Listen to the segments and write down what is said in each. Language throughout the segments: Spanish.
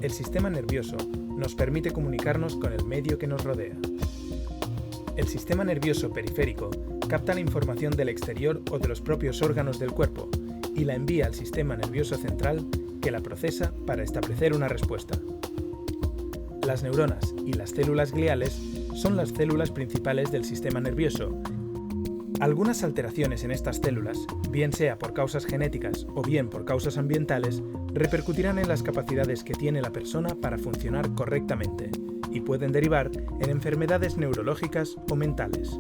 El sistema nervioso nos permite comunicarnos con el medio que nos rodea. El sistema nervioso periférico capta la información del exterior o de los propios órganos del cuerpo y la envía al sistema nervioso central, que la procesa para establecer una respuesta. Las neuronas y las células gliales son las células principales del sistema nervioso. Algunas alteraciones en estas células, bien sea por causas genéticas o bien por causas ambientales, repercutirán en las capacidades que tiene la persona para funcionar correctamente y pueden derivar en enfermedades neurológicas o mentales.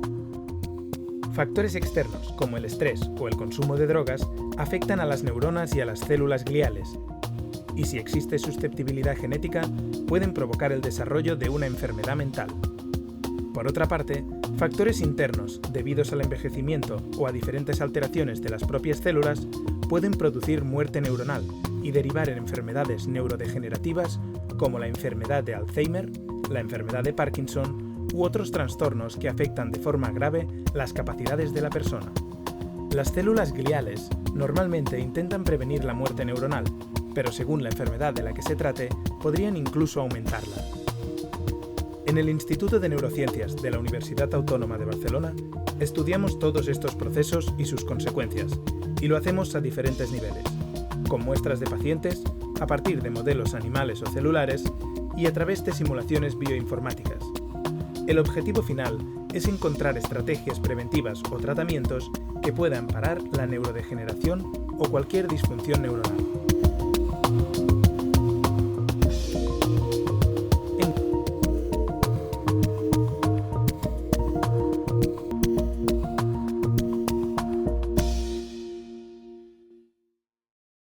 Factores externos, como el estrés o el consumo de drogas, afectan a las neuronas y a las células gliales, y si existe susceptibilidad genética, pueden provocar el desarrollo de una enfermedad mental. Por otra parte, factores internos, debidos al envejecimiento o a diferentes alteraciones de las propias células, pueden producir muerte neuronal y derivar en enfermedades neurodegenerativas como la enfermedad de Alzheimer, la enfermedad de Parkinson u otros trastornos que afectan de forma grave las capacidades de la persona. Las células gliales normalmente intentan prevenir la muerte neuronal, pero según la enfermedad de la que se trate, podrían incluso aumentarla. En el Instituto de Neurociencias de la Universidad Autónoma de Barcelona, estudiamos todos estos procesos y sus consecuencias, y lo hacemos a diferentes niveles, con muestras de pacientes, a partir de modelos animales o celulares, y a través de simulaciones bioinformáticas. El objetivo final es encontrar estrategias preventivas o tratamientos que puedan parar la neurodegeneración o cualquier disfunción neuronal.